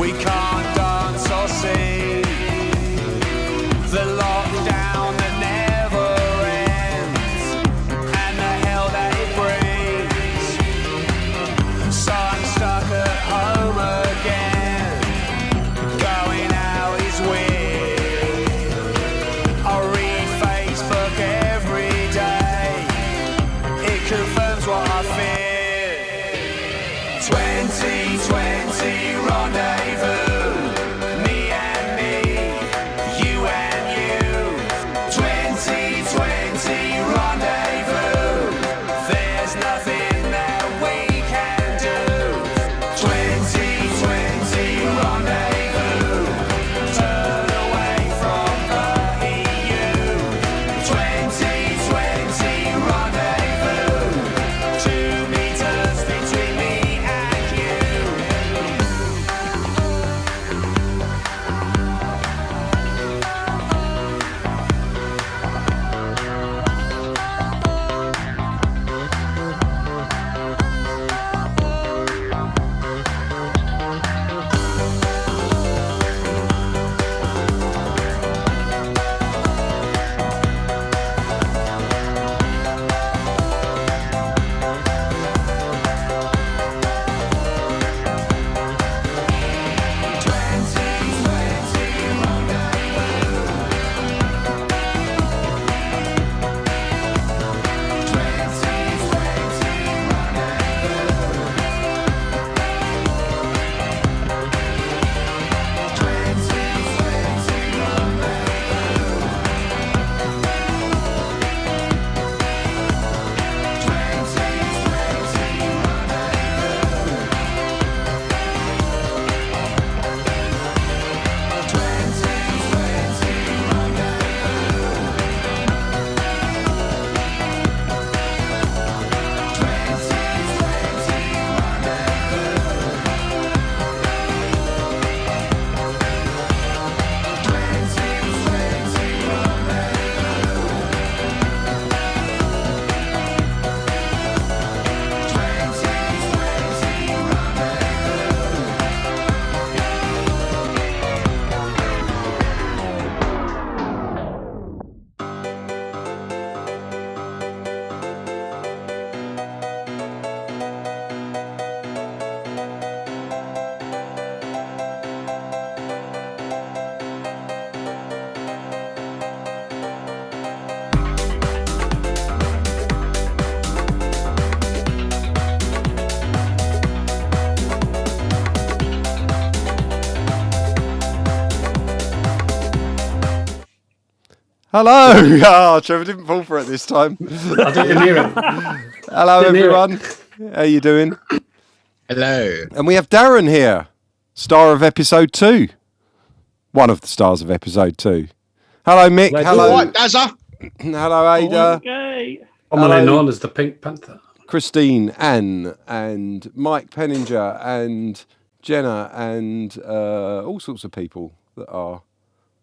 We can't dance or sing. The lockdown that never ends, and the hell that it brings. So I'm stuck at home again. Going out is weird. I read Facebook every day. It confirms what I fear. 2020 rendezvous. Me and me, you and you. 2020 rendezvous. There's nothing that we can do. 2020 rendezvous. Turn away from the EU. 2020 rendezvous. 2 meters between me and you. Hello! Oh, Trevor didn't fall for it this time. I didn't hear it. Hello, Didn't hear everyone. How you doing? Hello. And we have Darren here, star of episode 2. One of the stars of episode 2. Hello, Mick. Let's Hello. All right, Dazza. Hello, Ada. Okay. Commonly Hello. known as the Pink Panther. Christine, Anne, and Mike Penninger, and Jenna, and all sorts of people that are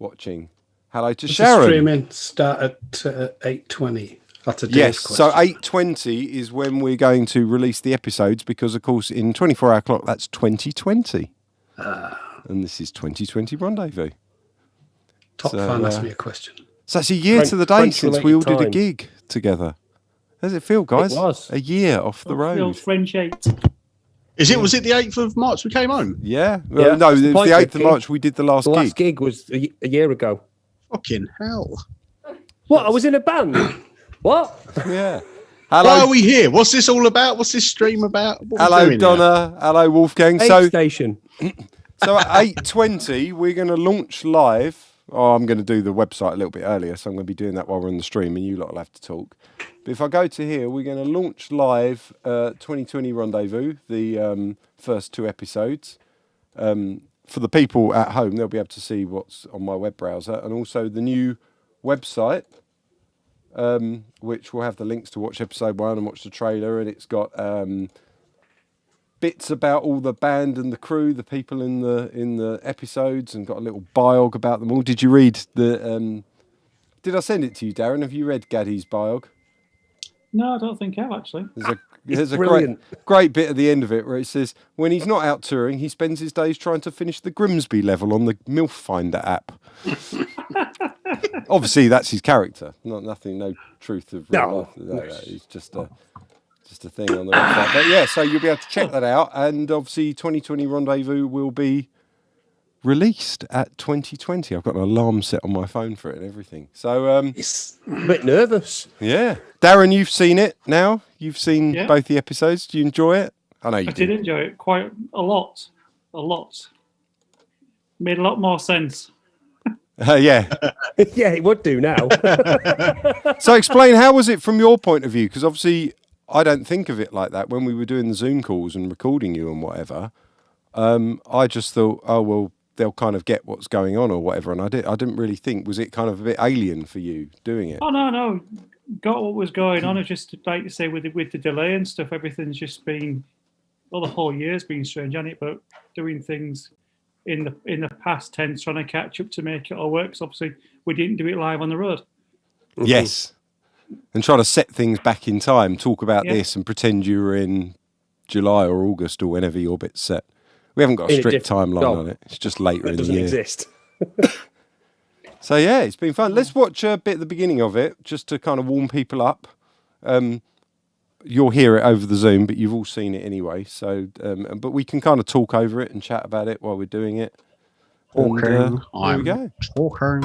watching. Hello to The Sharon. streaming start at 8:20. That's a Dave's Yes, so question. 8:20 is when we're going to release the episodes because, of course, in 24-hour clock, that's 2020. And this is 2020 Rendezvous. Top so, fan asked me a question. So it's a year French- to the day French since we all did a related time. gig together. How does it feel, guys? It was. A year off the The old road. French 8. Was it the 8th of March we came home? Yeah. Yeah, Well, no, that's the it was point, the 8th of Ricky. March we did the last The gig. last gig was a year ago. Fucking hell. What? I was in a band. What? Yeah. Why Hello, are we here? What's this all about? What's this stream about? What are we hello, doing here? Donna. Hello, Wolfgang. Aid So station. So at 8:20, we're going to launch live. Oh, I'm going to do the website a little bit earlier, so I'm going to be doing that while we're on the stream, and you lot will have to talk. But if I go to here, we're going to launch live 2020 Rendezvous, the first 2 episodes. For the people at home, they'll be able to see what's on my web browser, and also the new website, which will have the links to watch episode 1 and watch the trailer, and it's got bits about all the band and the crew, the people in the episodes, and got a little biog about them all. Did you read the? Did I send it to you, Darren? Have you read Gaddy's biog? No, I don't think I have actually. There's a brilliant. great bit at the end of it where it says, when he's not out touring, he spends his days trying to finish the Grimsby level on the MILF Finder app. Obviously, that's his character. No truth of real life. He's just a thing on the website. But yeah, so you'll be able to check that out. And obviously, 2020 Rendezvous will be released at 2020. I've got an alarm set on my phone for it and everything. So It's a bit nervous. yeah, Darren, you've seen it now. You've seen Yeah. both the episodes. Do you enjoy it? I know you I did enjoy it quite a lot. Made a lot more sense. Yeah. Yeah, it would do now. So explain, how was it from your point of view? Because obviously I don't think of it like that when we were doing the Zoom calls and recording you and whatever. I just thought, oh well, they'll kind of get what's going on or whatever, and I didn't really think. Was it kind of a bit alien for you doing it? Oh no, got what was going on. It's just like you say with the delay and stuff. Everything's just been, well, the whole year's been strange, hasn't it? But doing things in the past tense, trying to catch up to make it all work. 'Cause obviously, we didn't do it live on the road. Yes. And try to set things back in time, talk about Yeah. this and pretend you were in July or August or whenever your bit's set. We haven't got a In a strict different- timeline no. on it. It's just later It in the doesn't year. exist. So yeah, it's been fun. Let's watch a bit at the beginning of it, just to kind of warm people up. You'll hear it over the Zoom, but you've all seen it anyway. So, but we can kind of talk over it and chat about it while we're doing it. And, there we go. Talking.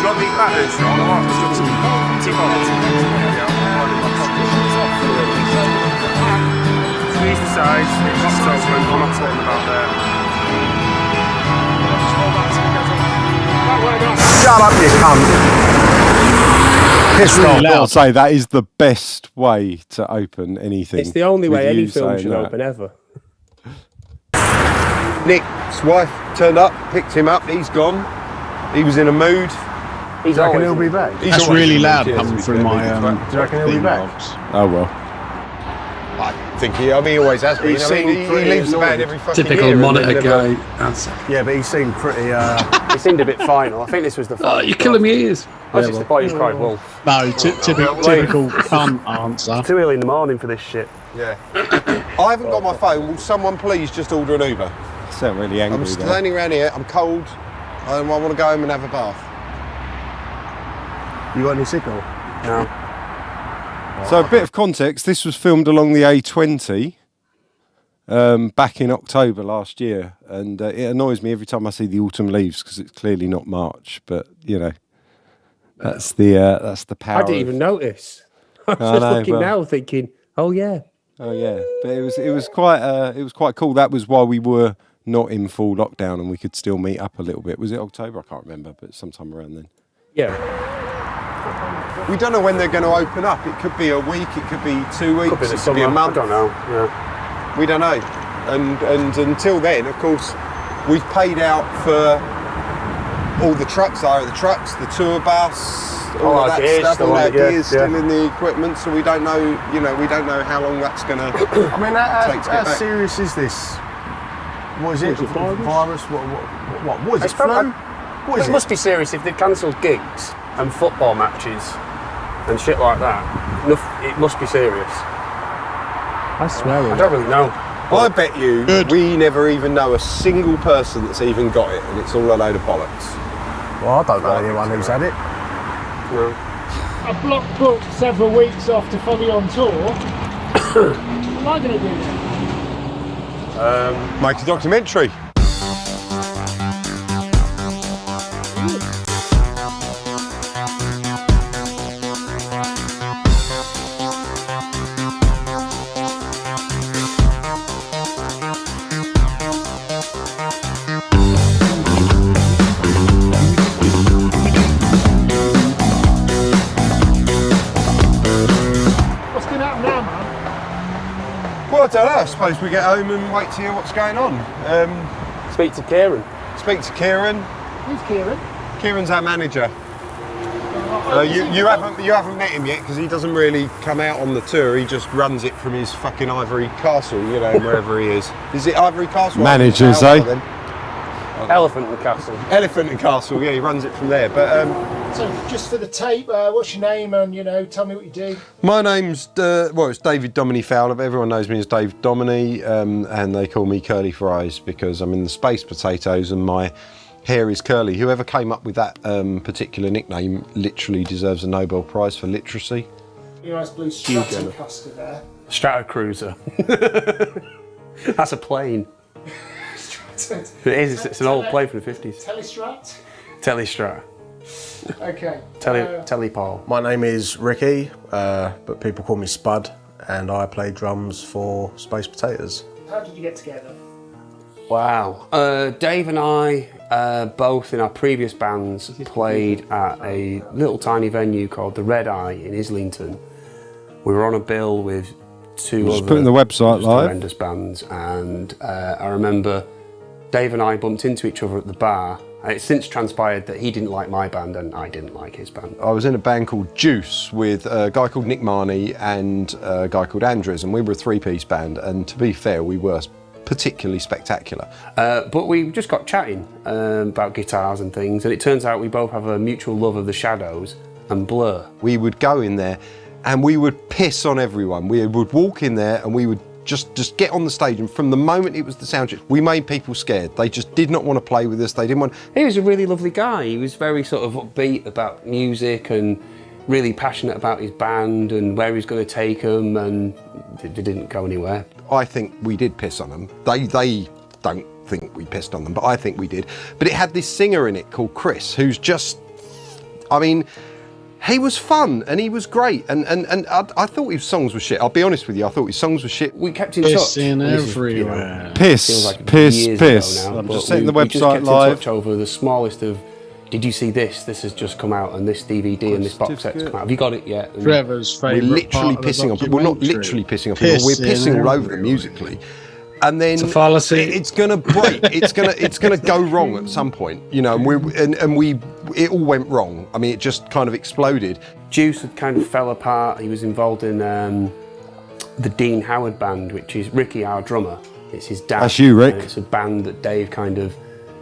Drop these batteries, Sean. I'll have to tip off. Squeeze the sides, it pops open, I'm not talking about there. Shut up, you cunt. Pissed off. I'll say that is the best way to open anything. It's the only with way any you film saying should that. open ever. Nick's wife turned up, picked him up. He's gone. He was in a mood. Do you reckon he'll be back? He's That's always really in a loud mood, coming to be through fair, my but- Do you reckon he'll be thing back? logs. Oh well. I think he always has been. He I mean, seemed he pretty leaves the band annoyed. every fucking Typical year. and monitor then never- guy answer. Yeah, but he seemed pretty. He seemed a bit final. I think this was the. Oh, you're killing me ears. That's just the boy who's cried wolf. No, typical cunt answer. Too early in the morning for this shit. Yeah. I haven't got my phone. Will someone please just order an Uber? I sound really angry. I'm standing around here, I'm cold, I want to go home and have a bath. You got any signal? No. So a bit of context, this was filmed along the A20 back in October last year, and it annoys me every time I see the autumn leaves because it's clearly not March, but you know, that's the power. I didn't even notice. I was just looking now thinking, oh yeah. Oh yeah, but it was quite cool. That was while we were not in full lockdown and we could still meet up a little bit. Was it October? I can't remember, but sometime around then. Yeah. We don't know when they're going to open up. It could be a week, it could be 2 weeks, Could be the it could summer. be a month. I don't know. Yeah. We don't know. And until then, of course, we've paid out for all the trucks, the tour bus, all our of that gear's stuff, still all on that the gear, gear's still in the equipment, so we don't know, we don't know how long that's going to I mean, take to get how back. serious is this? What is it? Is it virus? What is it? It's Flu? probably- What is It it? must be serious if they've cancelled gigs and football matches and shit like that. It must be serious. I swear I it. don't really know. I bet you Good. we never even know a single person that's even got it, and it's all a load of bollocks. Well, I don't know anyone who's had it. I block booked several weeks off to follow you on tour. What am I going to do then? Make a documentary. What's going to happen now, man? Well, I don't know. I suppose we get home and wait to hear what's going on. Speak to Kieran. Speak to Kieran. Who's Kieran? Kieran's our manager. I You haven't met him yet because he doesn't really come out on the tour. He just runs it from his fucking Ivory Castle, you know, wherever he is. Is it Ivory Castle? Managers, eh? Elephant and Castle. Elephant and Castle, yeah, he runs it from there. But So, just for the tape, what's your name and, tell me what you do? my name's, it's David Dominy Fowler, but everyone knows me as Dave Dominy, and they call me Curly Fries because I'm in the Space Potatoes and my hair is curly. Whoever came up with that particular nickname literally deserves a Nobel Prize for literacy. Your nice blue Stratocaster there. Stratocruiser. That's a plane. It is, it's an old plane from the 50s. Telestrat? Telestrat. Okay. Telepole. My name is Ricky, but people call me Spud, and I play drums for Space Potatoes. How did you get together? Wow. Dave and I, both in our previous bands, played at a little tiny venue called the Red Eye in Islington. We were on a bill with two other putting the website live. horrendous bands, and I remember Dave and I bumped into each other at the bar. It's since transpired that he didn't like my band and I didn't like his band. I was in a band called Juice with a guy called Nick Marnie and a guy called Andrews, and we were a three-piece band, and to be fair, we were particularly spectacular. But we just got chatting about guitars and things, and it turns out we both have a mutual love of the Shadows and Blur. We would go in there and we would piss on everyone. We would walk in there and we would just get on the stage, and from the moment it was the sound check, we made people scared. They just did not want to play with us. They didn't want. He was a really lovely guy. He was very sort of upbeat about music and really passionate about his band and where he was going to take them, and it didn't go anywhere. I think we did piss on them. They don't think we pissed on them, but I think we did. But it had this singer in it called Chris, who's just, I mean, he was fun and he was great, and I thought his songs were shit. I'll be honest with you, I thought his songs were shit. We kept in touch. Pissing everywhere. Piss. I'm just setting the website live. In touch over the smallest of, did you see this? This has just come out, and this DVD and this box set's come out. Have you got it yet? And Trevor's favourite. We're literally pissing on people. We're not literally pissing on people. We're pissing all over them musically. And then It's a fallacy. It's gonna break. It's gonna go wrong at some point, you know. And it all went wrong. I mean, it just kind of exploded. Juice had kind of fell apart. He was involved in the Dean Howard band, which is Ricky, our drummer. It's his dad. That's you, Rick. It's a band that Dave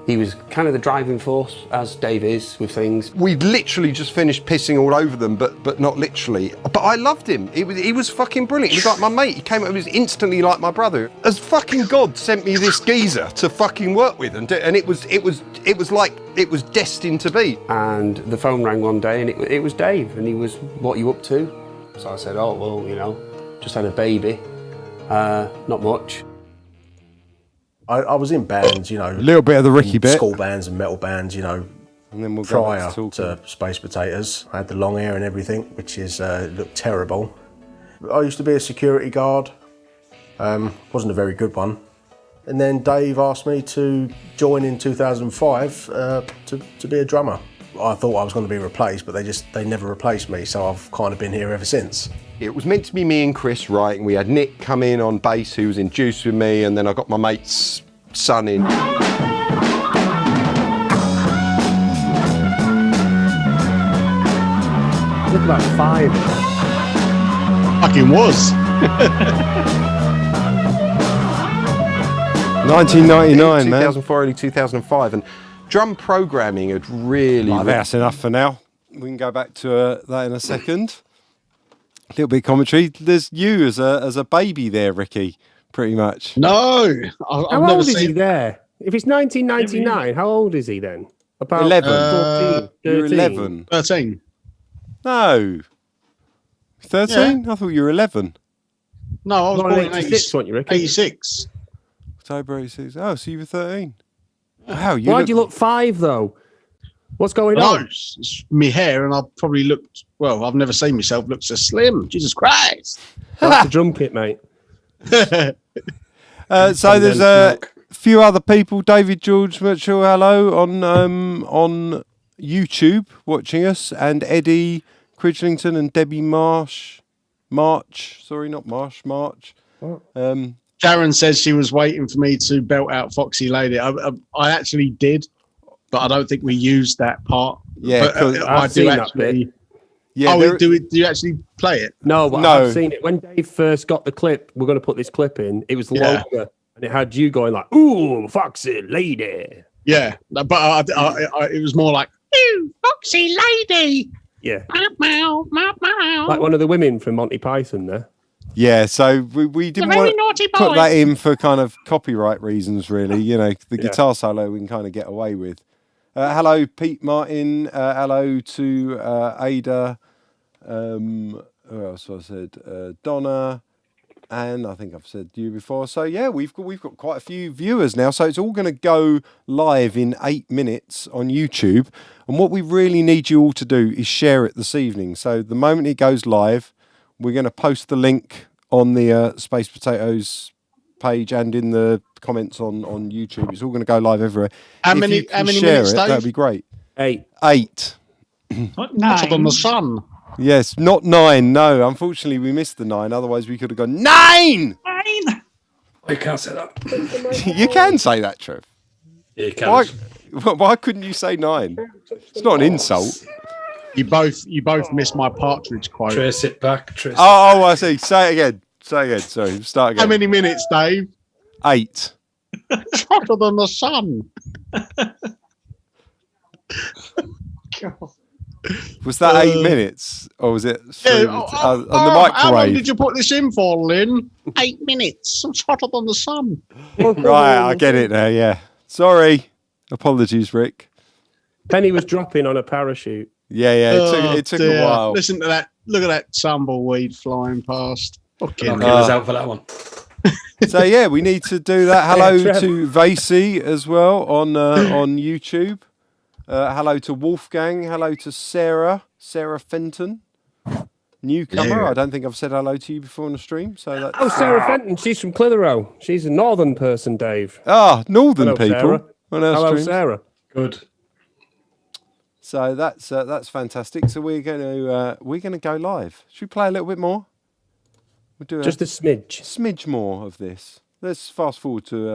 he was kind of the driving force, as Dave is with things. We'd literally just finished pissing all over them, but not literally. But I loved him. He was fucking brilliant. He was like my mate. He came up, he was instantly like my brother. As fucking God sent me this geezer to fucking work with, and it was like it was destined to be. And the phone rang one day, and it was Dave, and he was, "What are you up to?" So I said, "Oh well, just had a baby, not much." I was in bands, a little bit of the Ricky bit, school bands and metal bands, and then we'll go prior back to Space Potatoes. I had the long hair and everything, which looked terrible. I used to be a security guard, wasn't a very good one. And then Dave asked me to join in 2005 to be a drummer. I thought I was going to be replaced, but they never replaced me, so I've kind of been here ever since. It was meant to be me and Chris writing. We had Nick come in on bass, who was in Juice with me, and then I got my mate's son in. Look at that 5. Fucking was. 1999, man. 2004, early 2005, and drum programming had really. That's enough for now. We can go back to that in a second. A little bit of commentary. There's you as a baby there, Ricky, pretty much. No, how old is he there? If it's 1999, how old is he then? About 11. 14, 13. You're 11. 13. No. 13? Yeah. I thought you were 11. No, I was born in 86, weren't you, Ricky? 86. October 86. Oh, so you were 13. Wow. Why'd you look 5, though? What's going on? It's me hair, and I probably looked, well, I've never seen myself look so slim. Jesus Christ. That's the drum kit, mate. So there's a few other people. David George Mitchell, hello, on YouTube watching us, and Eddie Cridglington and Debbie March. Sharon says she was waiting for me to belt out Foxy Lady. I actually did, but I don't think we used that part. Yeah, but, I do actually. Yeah, Oh, there- do you actually play it? No, but No. I've seen it. When Dave first got the clip, we're going to put this clip in. It was Yeah. longer, and it had you going like, "Ooh, foxy lady." Yeah, but it was more like, "Ooh, foxy lady." Yeah, Meow, meow, meow. like one of the women from Monty Python there. Yeah, so we didn't very want naughty to put boy. that in for kind of copyright reasons, really. You know, the guitar solo we can kind of get away with. Hello, Pete Martin. Hello to Ada. Who else I said? Donna. And I think I've said you before. So yeah, we've got quite a few viewers now. So it's all going to go live in 8 minutes on YouTube. And what we really need you all to do is share it this evening. So the moment it goes live, we're going to post the link on the Space Potatoes page and in the comments on YouTube. It's all going to go live everywhere. How If many you can minutes, share it, Dave? that'd be great. 8. 8. Hotter than the sun. Yes, not 9. No, unfortunately, we missed the 9. Otherwise, we could have gone 9. You can't say that. You can say that, Trev. Yeah, you can. Why couldn't you say 9? It's not an insult. You both missed my partridge quote. Trace it back. Trace it. Oh, I see. Say it again. Say again. Sorry, start again. How many minutes, Dave? 8. It's hotter than the sun. Was that 8 minutes, or was it through on the How long microwave? did you put this in for, Lynn? 8 minutes. It's hotter than the sun. Right, I get it now. Yeah. Sorry. Apologies, Rick. Penny was dropping on a parachute. Yeah. It took a while. Listen to that. Look at that tumbleweed flying past. Fucking Knocking us out for that one. So yeah, we need to do that. Hello Yeah, Trev. to Vasey as well on YouTube. Hello to Wolfgang. Hello to Sarah Fenton, newcomer. I don't think I've said hello to you before on the stream. So that's Oh, Sarah Fenton. She's from Clitheroe. She's a northern person, Dave. northern Hello, people. Sarah. On our Hello, streams. Sarah. Good. So that's fantastic. So we're going to go live. Should we play a little bit more? We'll do Just a smidge. smidge more of this. Let's fast forward to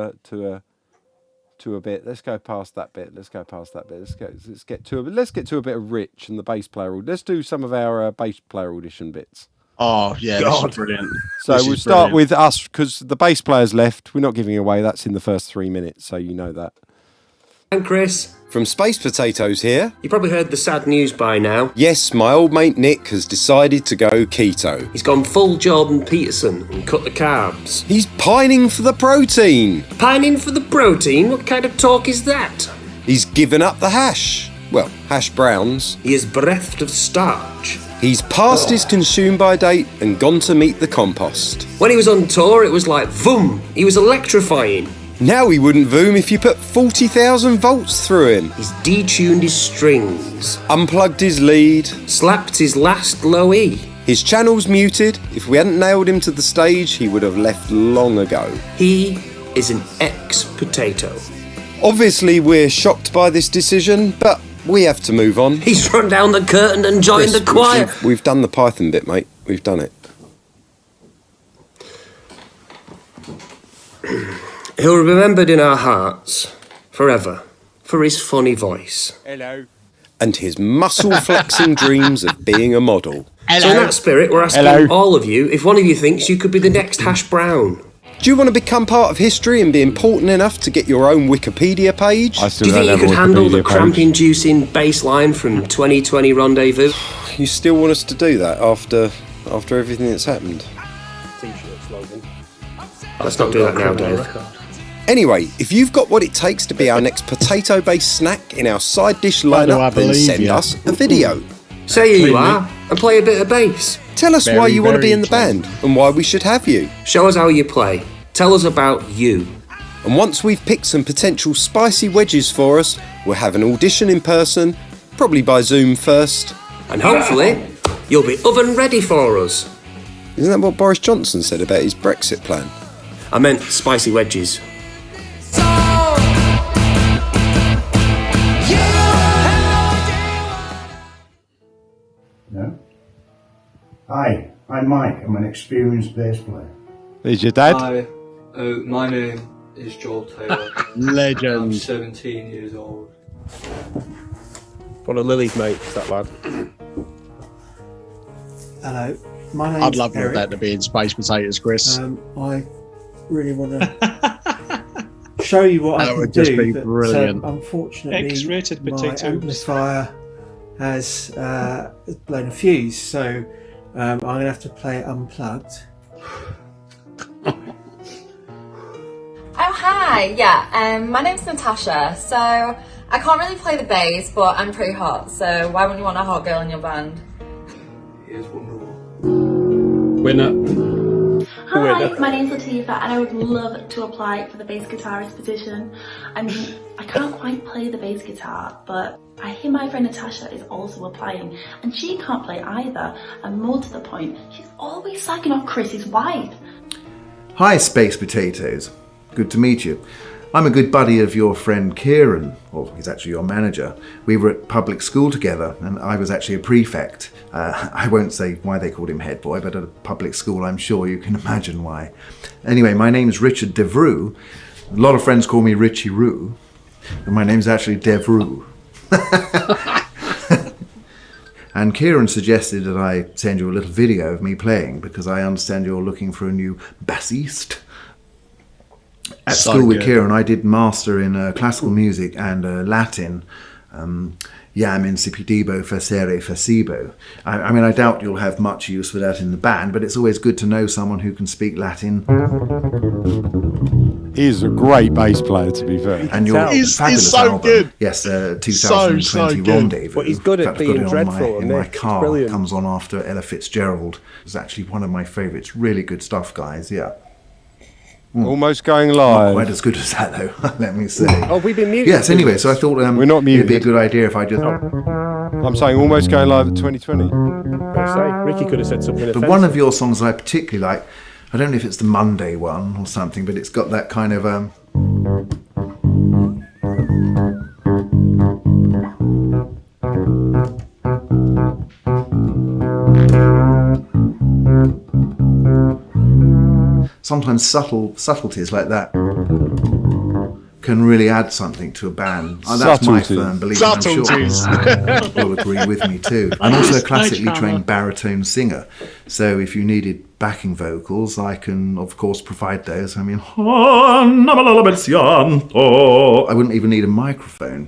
a bit. Let's go past that bit. Let's get to a bit of Rich and the bass player. Let's do some of our bass player audition bits. Oh, yeah, this is brilliant. So This we'll is start brilliant. with us because the bass player's left. We're not giving away. That's in the first 3 minutes, so you know that. And Chris, From Space Potatoes here. you probably heard the sad news by now. Yes, my old mate Nick has decided to go keto. He's gone full Jordan Peterson and cut the carbs. He's pining for the protein. Pining for the protein? What kind of talk is that? He's given up the hash. Well, hash browns. He is bereft of starch. He's passed his consume by date and gone to meet the compost. When he was on tour, it was like, vroom, he was electrifying. Now he wouldn't boom if you put 40,000 volts through him. He's detuned his strings. Unplugged his lead. Slapped his last low E. His channel's muted. If we hadn't nailed him to the stage, he would have left long ago. He is an ex-potato. Obviously, we're shocked by this decision, but we have to move on. He's run down the curtain and joined Chris, the choir. We've done the Python bit, mate. We've done it. He'll be remembered in our hearts forever for his funny voice. Hello. And his muscle-flexing dreams of being a model. So in that spirit, we're asking all of you if one of you thinks you could be the next Hash Brown. Do you want to become part of history and be important enough to get your own Wikipedia page? Do you think you could handle the cramp-inducing bass line from 2020 Rendezvous? You still want us to do that after everything that's happened? T-shirt slogan. Let's not do that now, Dave. Anyway, if you've got what it takes to be our next potato-based snack in our side dish Why do I lineup, then believe send you? us a video. Say who you are and play a bit of bass. Tell us why Very, you want to be very in the band and why we should have you. Show us how you play. Tell us about you. And once we've picked some potential spicy wedges for us, we'll have an audition in person, probably by Zoom first. And hopefully, you'll be oven ready for us. Isn't that what Boris Johnson said about his Brexit plan? I meant spicy wedges. No. Hi, I'm Mike. I'm an experienced bass player. There's your dad. Hi, my name is Joel Taylor. Legend. I'm 17 years old. One of Lily's mates, that lad. Hello, my name's I'd love Eric. that to be in Space Potatoes, Chris. I really want to show you what I That can would just do, be but brilliant. unfortunately, X-rated my potatoes. amplifier has blown a fuse, so I'm going to have to play it unplugged. Oh, hi. Yeah, my name's Natasha. So I can't really play the bass, but I'm pretty hot. So why wouldn't you want a hot girl in your band? Here's Wonderwall. Winner. Hi, my name's Latifa and I would love to apply for the bass guitarist position. I mean, I can't quite play the bass guitar, but I hear my friend Natasha is also applying and she can't play either. And more to the point, she's always slagging off Chris's wife. Hi, Space Potatoes. Good to meet you. I'm a good buddy of your friend Kieran, or he's actually your manager. We were at public school together, and I was actually a prefect. I won't say why they called him head boy, but at a public school I'm sure you can imagine why. Anyway, my name's Richard Devreux. A lot of friends call me Richie Roo, and my name's actually Devreux. And Kieran suggested that I send you a little video of me playing, because I understand you're looking for a new bassist. At school with Kieran, I did master in classical music and Latin. Jam insipidebo facere facebo. I mean, I doubt you'll have much use for that in the band, but it's always good to know someone who can speak Latin. He's a great bass player, to be fair. And your He's fabulous so album. good. Yes, 2020 So good. Rendezvous. But he's good at In fact, I've got being it on dreadful, in my Nick. It's car. brilliant. Comes on after Ella Fitzgerald. It's actually one of my favourites. Really good stuff, guys. Yeah. Almost going Not live. quite as good as that, though. Let me say. Oh, we've been muted. Yes. Anyway, so I thought We're not it'd be a muted. good idea if I just. I'm saying almost going live at 2020. I say, Ricky could have said something But offensive. one of your songs I particularly like, I don't know if it's the Monday one or something, but it's got that kind of sometimes subtleties like that can really add something to a band. That's my Subtleties. firm belief. And Subtleties. I'm sure you'll agree with me too. I'm also a classically trained baritone singer, so if you needed backing vocals, I can of course provide those. I mean, I wouldn't even need a microphone.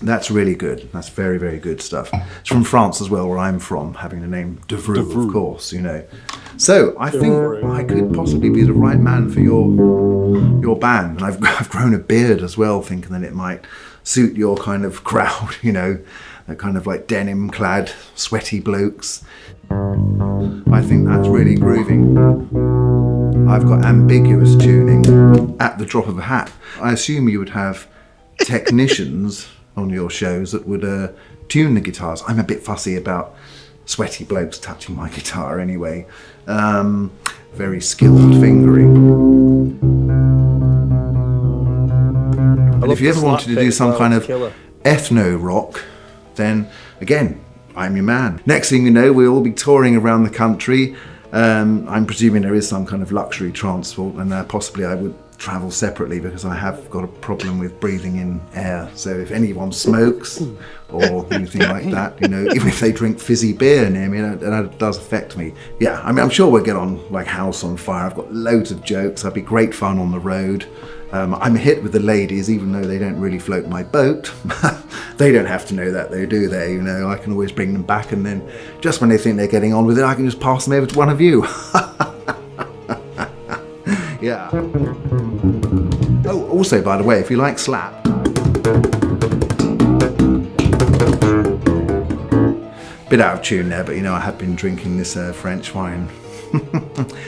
That's really good. That's very, very good stuff. It's from France as well, where I'm from, having the name Devreux, of course, you know. So I think I could possibly be the right man for your band. And I've grown a beard as well, thinking that it might suit your kind of crowd, you know, that kind of like denim-clad, sweaty blokes. I think that's really grooving. I've got ambiguous tuning at the drop of a hat. I assume you would have technicians on your shows that would tune the guitars. I'm a bit fussy about sweaty blokes touching my guitar anyway. Very skilled fingering. But if you ever wanted to do some kind of ethno rock, then again, I'm your man. Next thing you know, we'll all be touring around the country. I'm presuming there is some kind of luxury transport, and possibly I would travel separately because I have got a problem with breathing in air. So if anyone smokes or anything like that, you know, even if they drink fizzy beer near me, that does affect me. Yeah, I mean, I'm sure we'll get on like house on fire. I've got loads of jokes. That'd be great fun on the road. I'm a hit with the ladies, even though they don't really float my boat. They don't have to know that though, do they? You know, I can always bring them back, and then just when they think they're getting on with it, I can just pass them over to one of you. Yeah. Oh, also, by the way, if you like slap, bit out of tune there, but you know, I have been drinking this French wine.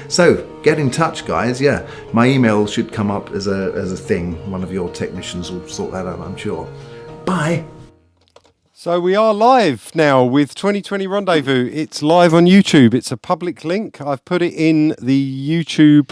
So get in touch, guys. Yeah, my email should come up as a thing. One of your technicians will sort that out, I'm sure. Bye. So we are live now with 2020 Rendezvous. It's live on YouTube. It's a public link. I've put it in the YouTube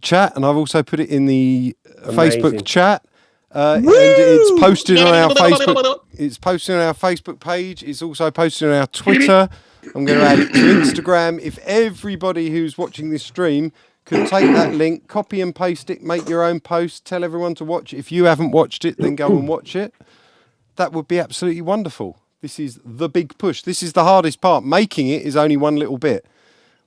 chat, and I've also put it in the Facebook chat. And it's posted on our Facebook. It's posted on our Facebook page. It's also posted on our Twitter. I'm going to add it to Instagram. If everybody who's watching this stream could take that link, copy and paste it, make your own post, tell everyone to watch it. If you haven't watched it, then go and watch it. That would be absolutely wonderful. This is the big push. This is the hardest part. Making it is only one little bit.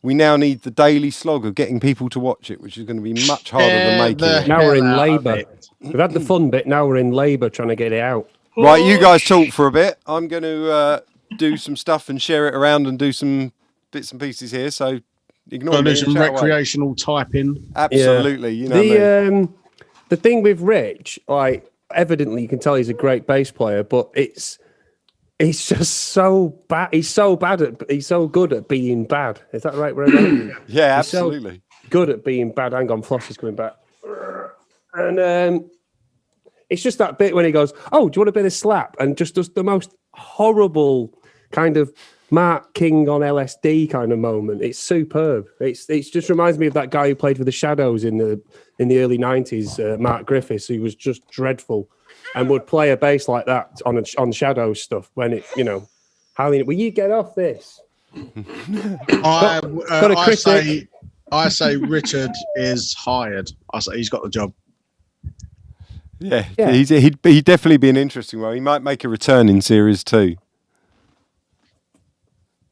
We now need the daily slog of getting people to watch it, which is going to be much harder than making it. Now we're in labour. We've had the fun bit. Now we're in labour trying to get it out. Right, you guys talk for a bit. I'm going to do some stuff and share it around and do some bits and pieces here. So ignore me. Do some recreational typing. Absolutely. You know me. The thing with Rich, like, evidently you can tell he's a great bass player, but it's just so bad. He's so good at being bad. Is that right? Yeah, absolutely. So good at being bad. Hang on, Floss is coming back. And it's just that bit when he goes, "Oh, do you want a bit of slap?" and just does the most horrible kind of Mark King on LSD kind of moment. It's superb. It's just reminds me of that guy who played for the Shadows in the early 90s, Mark Griffiths, who was just dreadful and would play a bass like that on Shadows stuff when it, you know, howling. Will you get off this? I say Richard is hired. I say he's got the job. Yeah. He'd definitely be an interesting one. He might make a return in Series 2.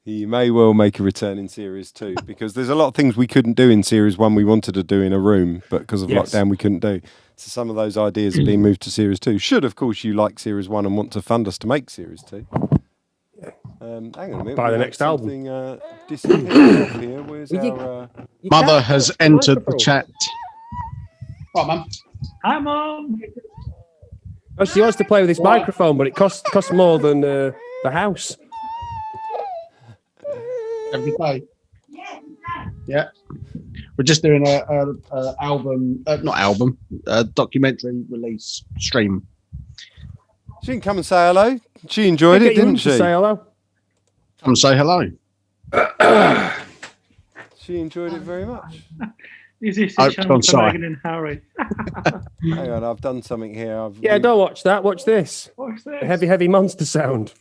He may well make a return in Series 2 because there's a lot of things we couldn't do in Series 1 we wanted to do in a room, but because of lockdown we couldn't do. So some of those ideas are being moved to Series 2. Should, of course, you like Series 1 and want to fund us to make Series 2. Hang on a minute. Buy the next album. Disappeared off here. Where's our... Mother has entered the chat. Oh, Mum. Hi, Mum. Oh, she wants to play with this microphone, but it costs more than the house. Every day. Yeah. We're just doing a documentary release stream. She didn't come and say hello. She enjoyed it, didn't she? Say hello. Come say hello. She enjoyed it very much. Is this a channel for Meghan and Harry? Hang on, I've done something here. Don't watch that. Watch this. Watch this. Heavy, heavy monster sound.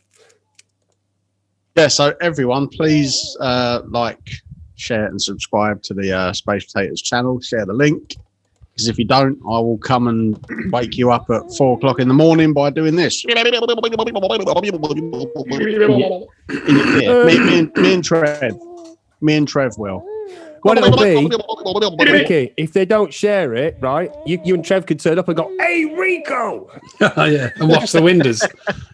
Yeah, so everyone, please like, share and subscribe to the Space Potatoes channel. Share the link. Because if you don't, I will come and wake you up at 4 o'clock in the morning by doing this. Me and Trev will. What it'll be, Ricky, if they don't share it, right, you and Trev could turn up and go, "Hey, Rico!" Oh, yeah, and watch the windows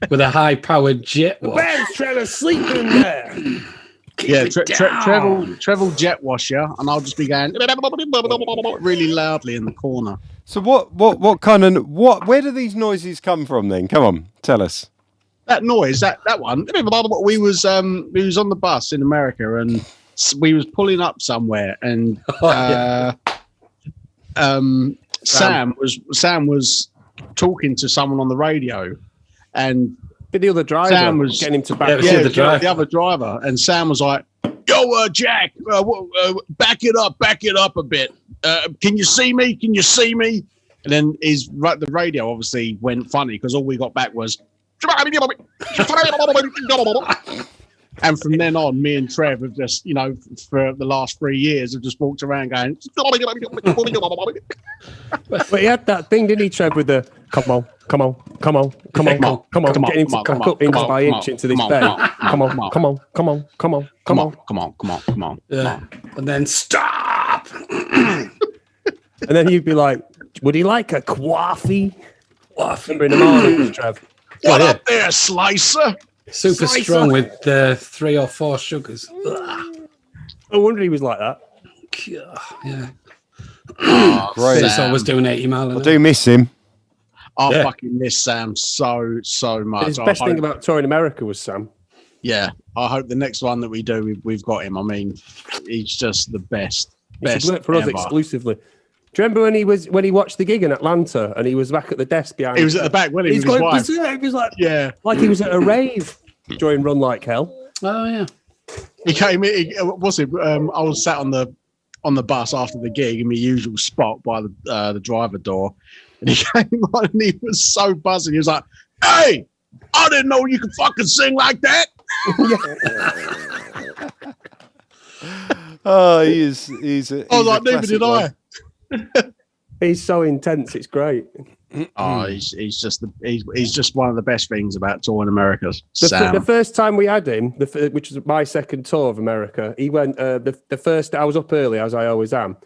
with a high-powered jet wash. The band's trying to sleep in there. Trev will jet wash you, and I'll just be going really loudly in the corner. So what kind of where do these noises come from then? Come on, tell us. That noise, that one. We was on the bus in America, and we was pulling up somewhere, and Sam was talking to someone on the radio, and the other driver Sam was getting him to back. The other driver, and Sam was like, "Yo, Jack, back it up a bit. Can you see me? Can you see me?" And then the radio obviously went funny because all we got back was. And from then on, me and Trev have just, for the last 3 years, have just walked around going. But he had that thing, didn't he, Trev, with the come on, getting him to cock up inch by inch into this bay. Come on. Yeah. And then stop. And then you'd be like, would he like a coffee? Remember in the morning, Trev. What up there, Slicer? Super strong with 3 or 4 sugars. No wonder he was like that. Yeah. Great. Since I was doing 80 mile an hour. I do miss him. I fucking miss Sam so much. His best thing about touring America was Sam. Yeah. I hope the next one that we do, we've got him. I mean, he's just the best. He should work for us exclusively. Do you remember when he watched the gig in Atlanta and he was back at the desk behind? He was at the back, wasn't he? He was like, like he was at a rave during Run Like Hell. Oh yeah. He came in. I was sat on the bus after the gig in my usual spot by the driver door, and he came on and he was so buzzing. He was like, "Hey, I didn't know you could fucking sing like that." Oh, he's I was like, neither did I. He's so intense, it's great. He's just one of the best things about touring America. The first time we had him, which was my second tour of America, he went. The first I was up early, as I always am,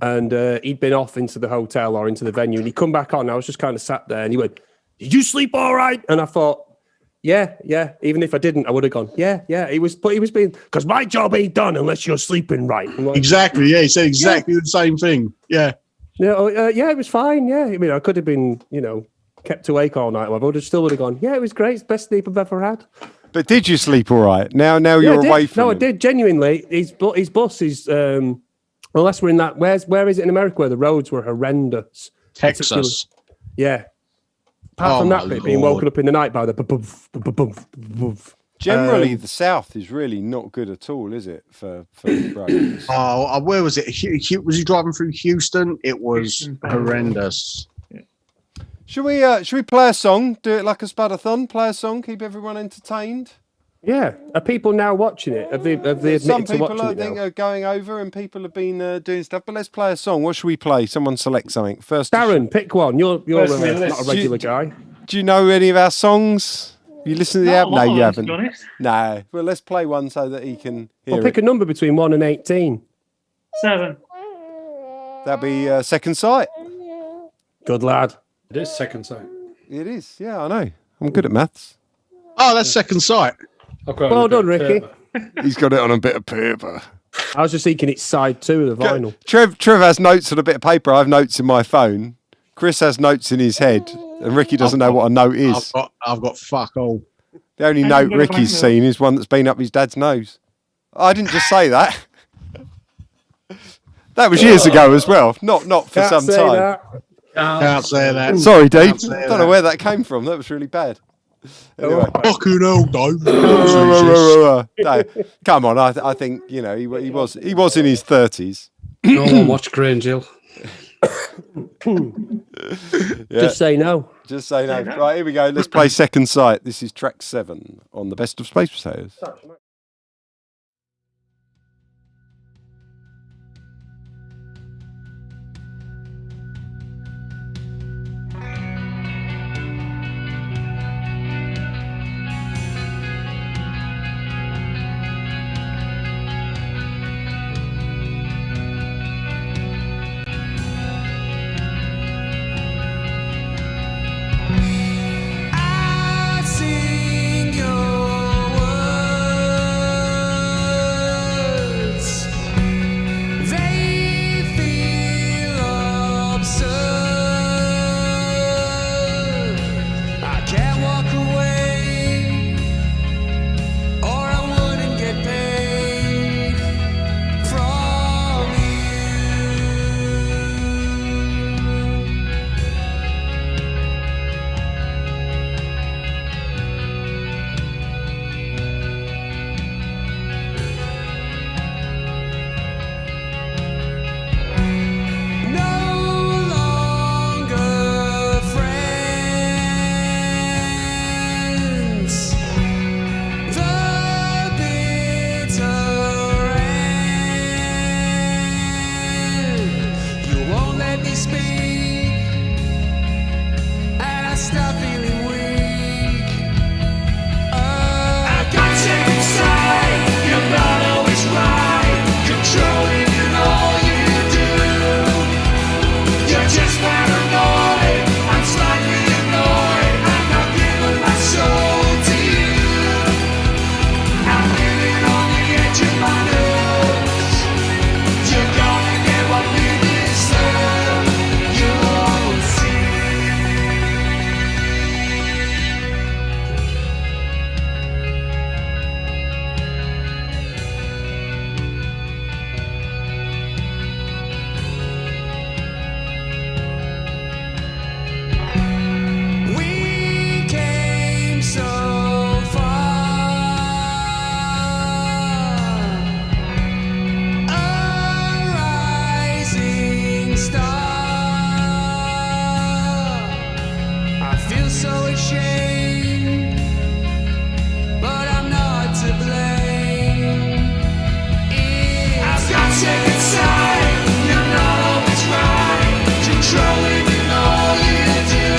and he'd been off into the hotel or into the venue, and he come back on. I was just kind of sat there, and he went, "Did you sleep all right?" And I thought, Yeah. Even if I didn't, I would have gone, yeah. He was being, because my job ain't done unless you're sleeping right. Like, exactly. Yeah, he said exactly the same thing. Yeah. Yeah, it was fine. Yeah, I mean, I could have been, kept awake all night. I would have still gone. Yeah, it was great. It's the best sleep I've ever had. But did you sleep all right? Now you're away from. No, him. I did genuinely. His bus is. Unless we're in that. Where is it in America where the roads were horrendous? Texas. Yeah. Apart from that bit, being woken up in the night by the. Generally, the South is really not good at all, is it? For roads. Where was it? Was he driving through Houston? It was horrendous. Should we play a song? Do it like a spadathon. Play a song. Keep everyone entertained. Yeah. Are people now watching it? Have they admitted Some to watching people, I it think, now? are going over, and people have been doing stuff. But let's play a song. What should we play? Someone select something first. Darren, pick one. You're not a regular guy. Do you know any of our songs? You listen to the album? No, you haven't. To be honest. No. Well, let's play one so that he can hear Well, pick a number between 1 and 18. 7. That'd be Second Sight. Good lad. It is Second Sight. It is. Yeah, I know. I'm good at maths. Oh, that's Second Sight. Well done, Ricky. He's got it on a bit of paper. I was just thinking it's side 2 of the vinyl. Trev has notes on a bit of paper. I have notes in my phone. Chris has notes in his head, and Ricky doesn't know what a note is. I've got fuck all. The only note Ricky's seen is one that's been up his dad's nose. I didn't just say that. That was years ago as well. Not for Can't some say time. that. Can't say that. Sorry, Dave. Can't say Don't know where that came from. That was really bad. Anyway. Fucking hell, Dave. No, come on. I think he was in his 30s. No one watched Grange Hill. Yeah. Just say no. Just say no. Right, here we go. Let's play Second Sight. This is track 7 on the Best of Space Potatoes. Controlling in all you do.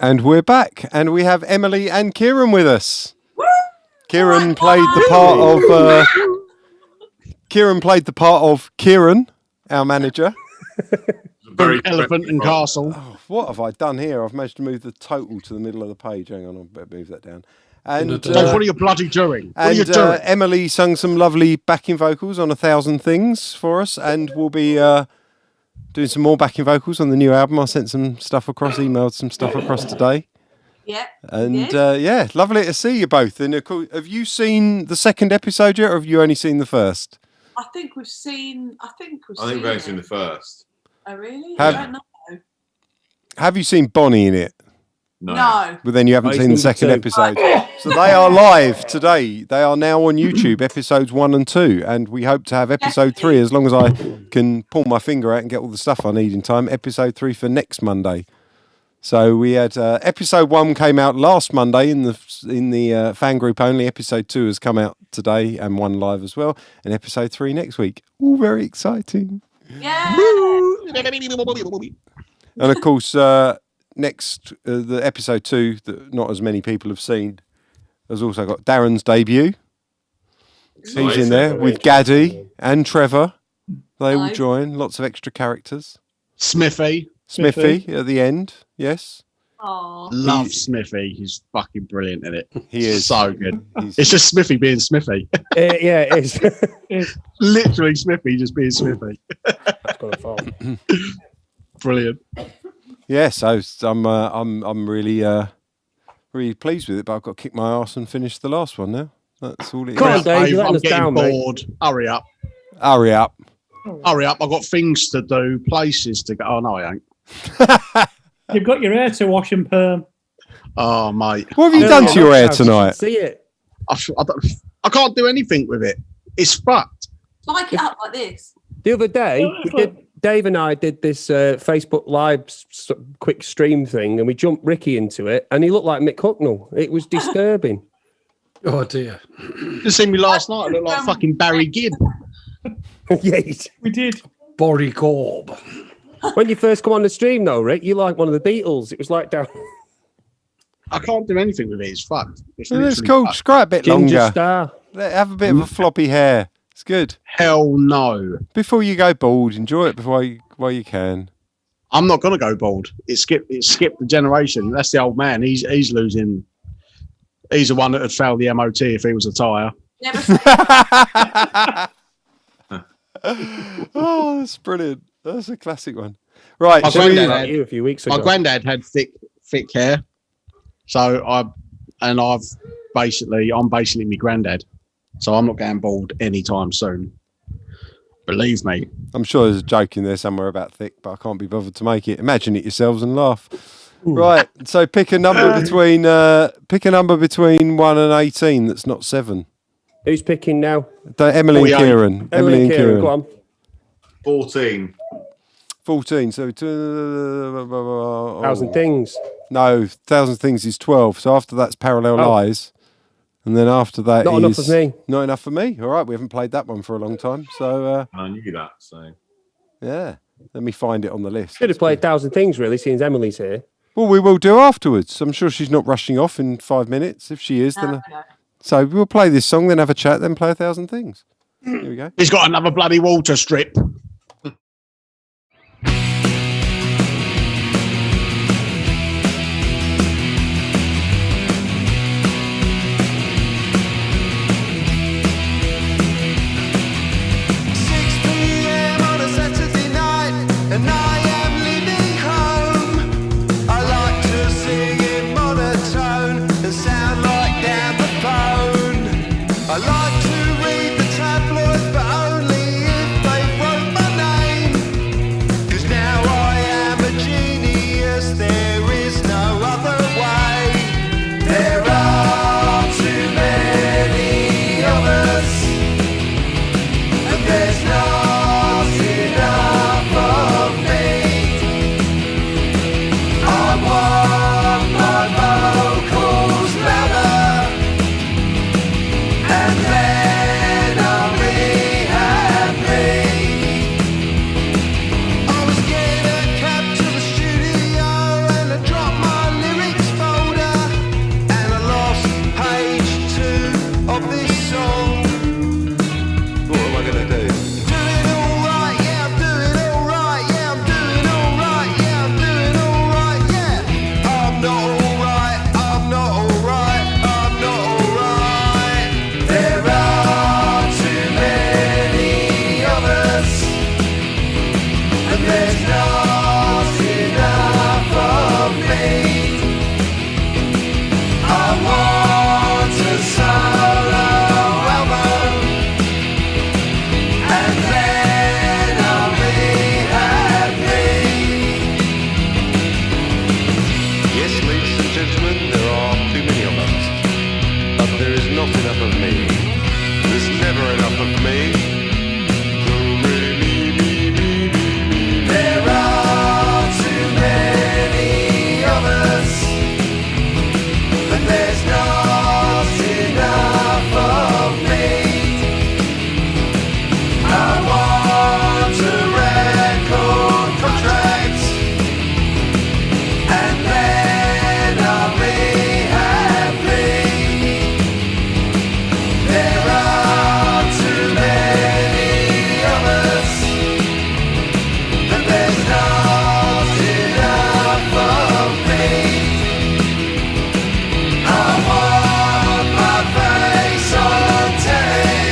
And we're back, and we have Emily and Kieran with us. Kieran played the part of Kieran, our manager. Very Elephant and Castle. Oh, what have I done here? I've managed to move the total to the middle of the page. Hang on, I better move that down. And what are you bloody doing? What are you and doing? Emily sung some lovely backing vocals on 1,000 Things for us, and we'll be doing some more backing vocals on the new album. I sent some stuff across, emailed some stuff across today. Yeah. And yeah, lovely to see you both. And have you seen the second episode yet, or have you only seen the first? I think we've seen. I think we've only seen the first. Oh really? Have- I don't know. Have you seen Bonnie in it? No. But then you haven't seen the second episode. So they are live today. They are now on YouTube, episodes 1 and 2. And we hope to have episode 3, as long as I can pull my finger out and get all the stuff I need in time, episode 3 for next Monday. So we had episode 1 came out last Monday in the fan group only. Episode 2 has come out today and 1 live as well. And episode 3 next week. All very exciting. Yeah. And of course, next, the episode 2 that not as many people have seen has also got Darren's debut. He's in there with Gaddy and Trevor. They will join. Lots of extra characters. Smithy at the end. Yes. Oh. Love Smithy. He's fucking brilliant in it. He is so good. It's just Smithy being Smithy. Yeah, it is. It's literally Smithy just being Smithy. That's got a fault. Brilliant. Yeah, so I'm really really pleased with it, but I've got to kick my arse and finish the last one now. That's all it Come is. on, Dave, you're letting I'm us getting down, mate. bored. Hurry up. Hurry up. Hurry up. I've got things to do, places to go. Oh, no, I ain't. You've got your hair to wash and perm. Oh, mate. What have you done to your hair tonight? See it. I can't do anything with it. It's fucked. Like it up like this. The other day, Dave and I did this Facebook Live quick stream thing, and we jumped Ricky into it, and he looked like Mick Hucknall. It was disturbing. Oh dear! You seen me last night? I looked like fucking Barry Gibb. Yeah, we did. Bory Gorb. When you first come on the stream, though, Rick, you like one of the Beatles. It was like down. I can't do anything with it. It's fucked. It's literally cool. fucked. Just grow it a bit Ginger longer. Star. Have a bit of a floppy hair. It's good. Hell no. Before you go bald, enjoy it while you can. I'm not gonna go bald. It skipped the generation. That's the old man. He's losing. He's the one that would fail the MOT if he was a tyre. Oh, that's brilliant. That's a classic one. Right. My so granddad Like had, you a few weeks ago. my granddad had thick hair, so I'm basically my granddad. So I'm not going bald anytime soon. Believe me. I'm sure there's a joke in there somewhere about thick, but I can't be bothered to make it. Imagine it yourselves and laugh. Right. So pick a number between 1 and 18 that's not 7. Who's picking now? Emily and Kieran. Emily and Kieran. Go on. 14. 14. So 1,000 Things. No, 1,000 Things is 12. So after that's Parallel Lies. And then after that Not enough for me. Not enough for me. All right, we haven't played that one for a long time. So I knew that, so. yeah, let me find it on the list. Should have played 1,000 Things, really, seeing as Emily's here. Well, we will do afterwards. I'm sure she's not rushing off in 5 minutes. If she is, then... So we'll play this song, then have a chat, then play 1,000 Things. Here we go. He's got another bloody water strip. I like to read the tabloids, but only if they wrote gentlemen, there are too many of us. But there is not enough of me. There's never enough of me. There are too many of us. But there's not enough of me. I want a record contract, and then I'll be happy. There are too many of us, but there's not enough of me. I want my face on telly,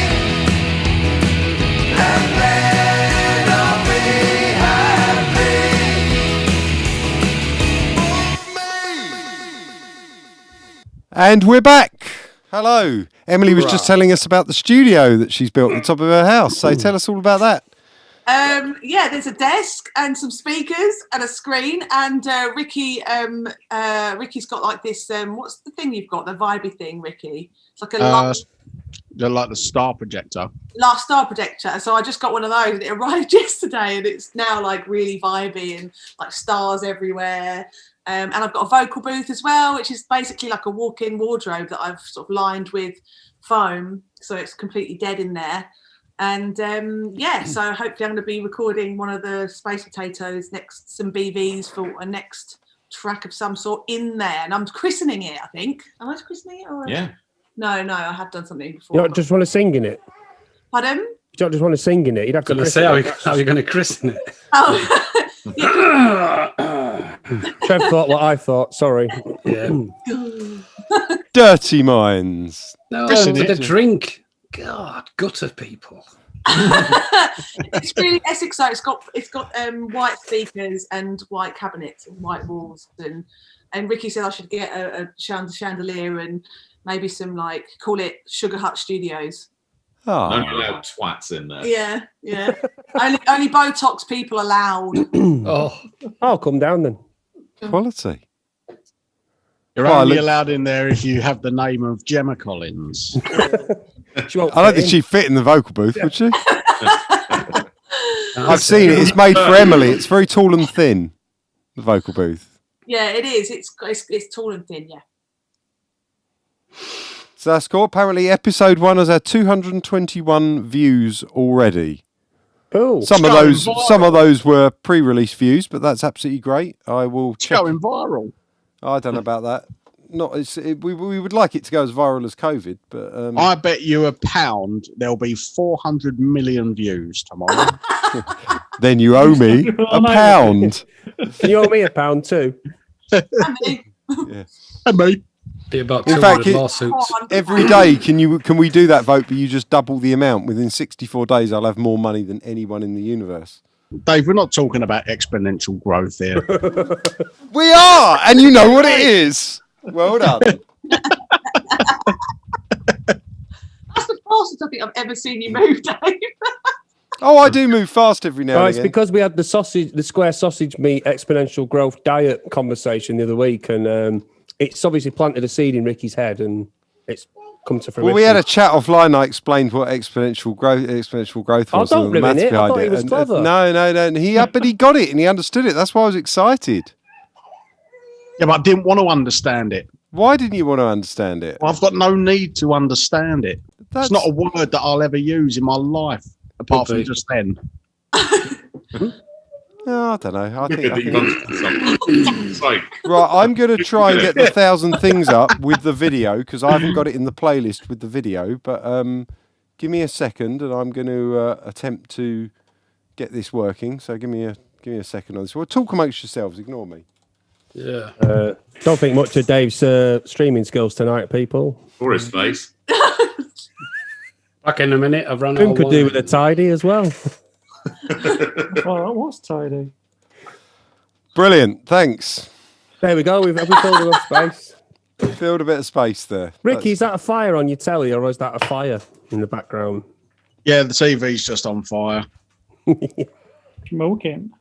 and then I'll be happy. And we're back. Hello. Emily was just telling us about the studio that she's built at the top of her house. So tell us all about that. Yeah, there's a desk and some speakers and a screen, and Ricky's got like this. What's the thing you've got? The vibey thing, Ricky. It's like a They're like the star projector. last star projector. So I just got one of those, and it arrived yesterday, and it's now like really vibey and like stars everywhere. And I've got a vocal booth as well, which is basically like a walk-in wardrobe that I've sort of lined with foam, so it's completely dead in there. And yeah, so hopefully I'm going to be recording one of the Space Potatoes next, some BVs for a next track of some sort in there, and I'm christening it. I think. Am I christening it? Or Yeah. No, I have done something before. You don't just want to sing in it. Pardon? You don't just want to sing in it. You'd have to. Gonna say how are you going to christen it? Oh. Trev thought what I thought. Sorry. Yeah. Dirty minds. No, Christen with it. a drink. God, gutter people. It's really Essex. So it's got white speakers and white cabinets and white walls, and Ricky said I should get a chandelier and maybe some, like, call it Sugar Hut Studios. Oh. No allowed twats in there. Yeah. only Botox people allowed. Oh, I'll come down then. Quality. You're Well, only look- allowed in there if you have the name of Gemma Collins. I don't think she'd fit in the vocal booth, would she? I've seen it. It's made for Emily. It's very tall and thin, the vocal booth. Yeah, it is. It's tall and thin. Yeah. So that's cool. Apparently, episode 1 has had 221 views already. Oh, Some of those were pre-release views, but that's absolutely great. I will It's check. going viral. I don't know about that. We would like it to go as viral as COVID, but I bet you £1 there'll be 400 million views tomorrow. then you owe me £1. Can you owe me £1 too? Yeah. And me. Be about In 200 fact, lawsuits. every day can we do that vote, but you just double the amount. Within 64 days, I'll have more money than anyone in the universe. Dave, we're not talking about exponential growth here. We are, and you know what it is. Well done. That's the fastest I think I've ever seen you move, Dave. Oh, I do move fast every now and It's again. because we had the square sausage meat exponential growth diet conversation the other week, and it's obviously planted a seed in Ricky's head, and it's come to fruition. Well, we had a chat offline. I explained what exponential growth was. don't and the ruin maths it. I behind thought he was And, clever. no. But he got it and he understood it. That's why I was excited. Yeah, but I didn't want to understand it. Why didn't you want to understand it? Well, I've got no need to understand it. That's- It's not a word that I'll ever use in my life, apart Could from be. just then. No, I don't know. I think, Like, right, I'm going to try and get the 1,000 things up with the video because I haven't got it in the playlist with the video. But give me a second, and I'm going to attempt to get this working. So give me a second on this. Well, talk amongst yourselves. Ignore me. Yeah. Don't think much of Dave's streaming skills tonight, people. or his face. Back in a minute. I've run out Who of could do wine. with a tidy as well? Oh, that was tidy. Brilliant. Thanks. There we go. Have we filled enough space? Filled a bit of space there. Ricky, is that a fire on your telly, or is that a fire in the background? Yeah, the TV's just on fire. Smoking.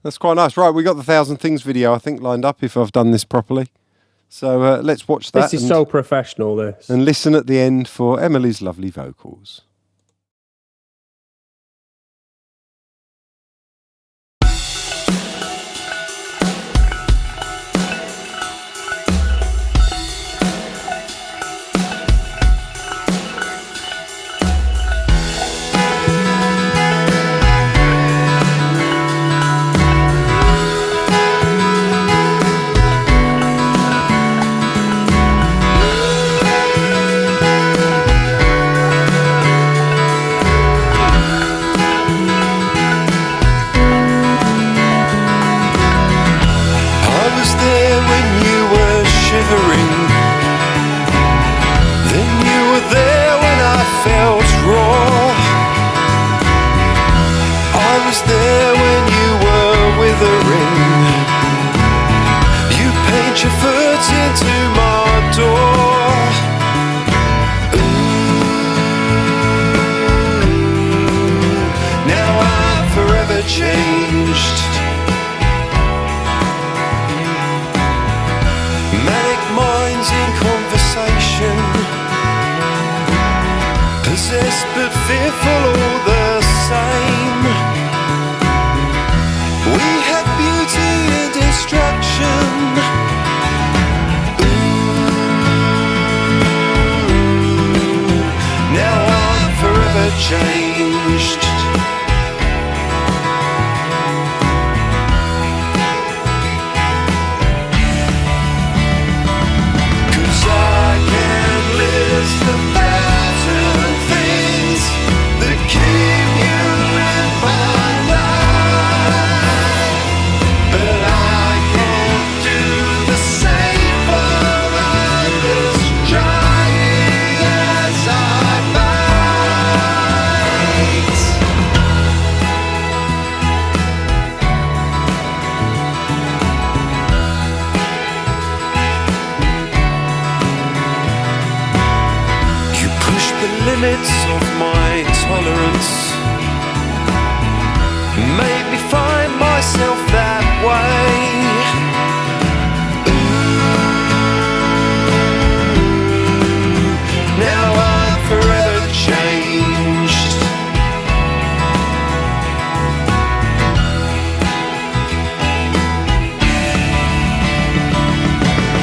That's quite nice. Right, we got the 1,000 Things video, I think, lined up if I've done this properly. So let's watch that. This is so professional, this. And listen at the end for Emily's lovely vocals. Changed. Manic minds in conversation, possessed but fearful all the same. We have beauty and destruction. Now I'm forever changed. Limits of my tolerance made me find myself that way. Now I'm forever changed.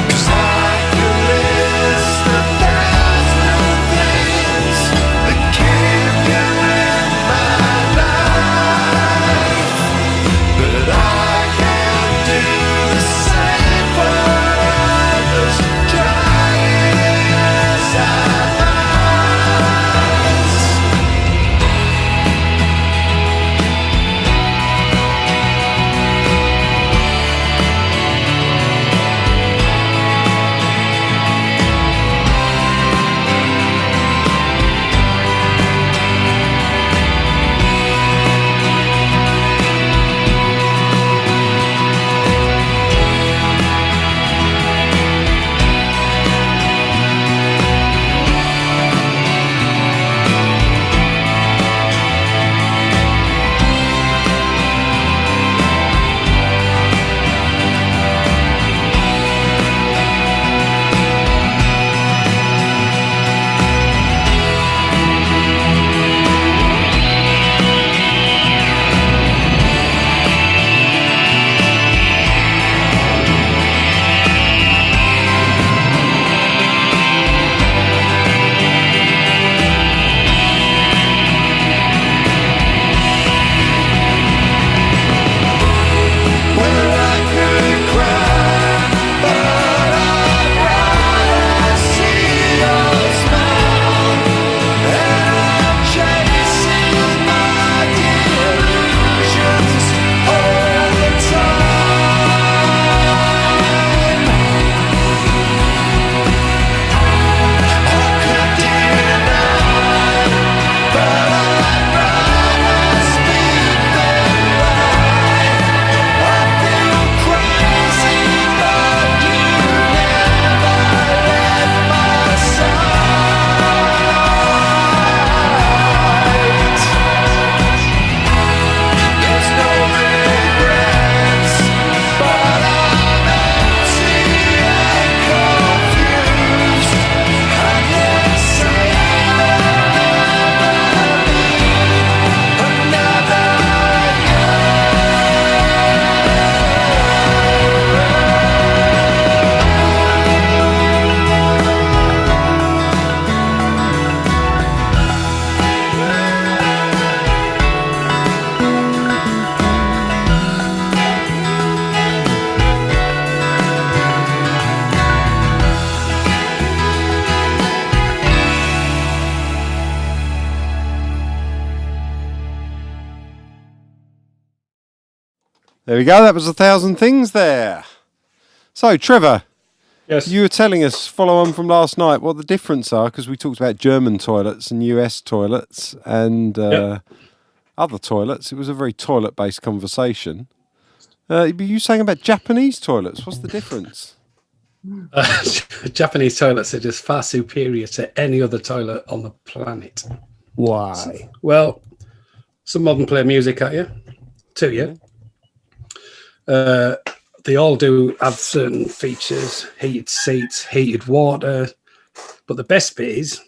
Cause I can list 1,000 things that keep you in my life, but I There we go. That was 1,000 things there. So, Trevor. Yes. You were telling us, follow on from last night, what the difference are, because we talked about German toilets and US toilets and other toilets. It was a very toilet-based conversation. But you saying about Japanese toilets. What's the difference? Japanese toilets are just far superior to any other toilet on the planet. Why? Well, some of them play music at you, to you. They all do have certain features, heated seats, heated water. But the best bit is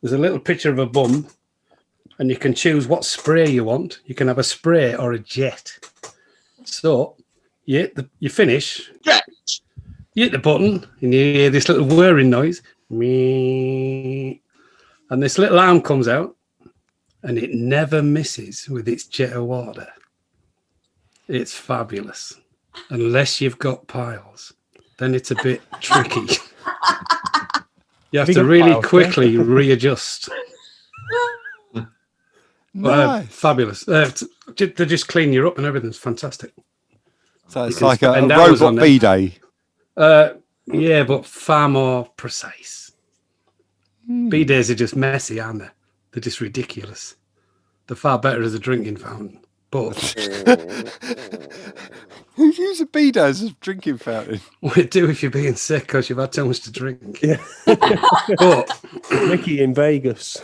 there's a little picture of a bum and you can choose what spray you want. You can have a spray or a jet. So you finish, you hit the button and you hear this little whirring noise. Me. And this little arm comes out and it never misses with its jet of water. It's fabulous. Unless you've got piles, then it's a bit tricky. You have to really quickly readjust. Nice. Fabulous. They just clean you up and everything's fantastic. So it's like a robot B-day. Yeah, but far more precise. B-days are just messy, aren't they? They're just ridiculous. They're far better as a drinking fountain. But who uses a B-day as a drinking fountain? What it do if you're being sick because you've had too much to drink? Yeah. But Ricky in Vegas.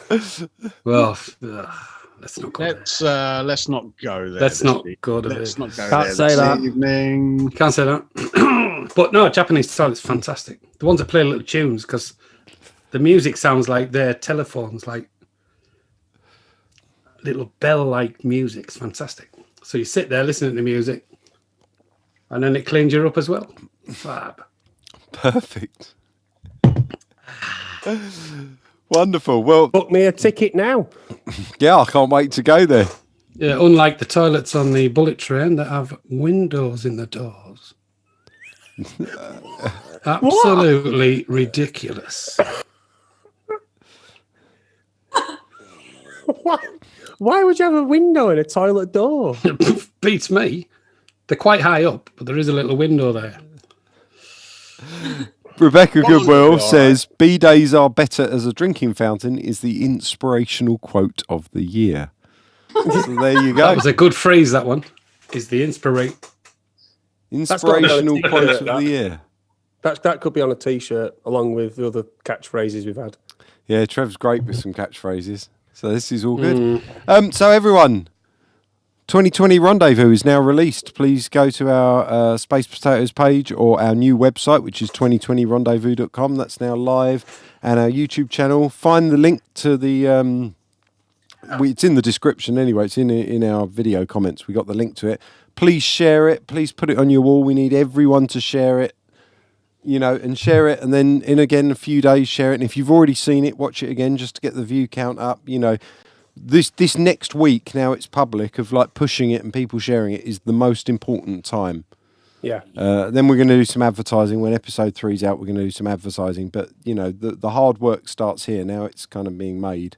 Well, let's not go let's not go there. Let's not go there. Let's not go Can't there say this that. evening. Can't say that. But no, Japanese toilet's fantastic. The ones that play little tunes because the music sounds like their telephones, like little bell-like music. It's fantastic. So you sit there listening to music, and then it cleans you up as well. Fab. Perfect. Wonderful. Well, book me a ticket now. Yeah, I can't wait to go there. Yeah, unlike the toilets on the bullet train that have windows in the doors. Absolutely ridiculous. Why would you have a window in a toilet door? Beats me. They're quite high up, but there is a little window there. Rebecca Goodwill says, B-days are better as a drinking fountain is the inspirational quote of the year. So there you go. That was a good phrase, that one. Is the inspirational quote of the year. That could be on a T-shirt along with the other catchphrases we've had. Yeah, Trev's great with some catchphrases. So this is all good. So everyone, 2020 Rendezvous is now released. Please go to our Space Potatoes page or our new website, which is 2020rendezvous.com. That's now live. And our YouTube channel. Find the link to the... it's in the description anyway. It's in our video comments. We got the link to it. Please share it. Please put it on your wall. We need everyone to share it. And share it, and then in again a few days, share it. And if you've already seen it, watch it again just to get the view count up. This next week, now it's public, of like pushing it and people sharing it is the most important time. Yeah. Then we're going to do some advertising when episode 3's out. We're going to do some advertising, but the hard work starts here. Now it's kind of being made,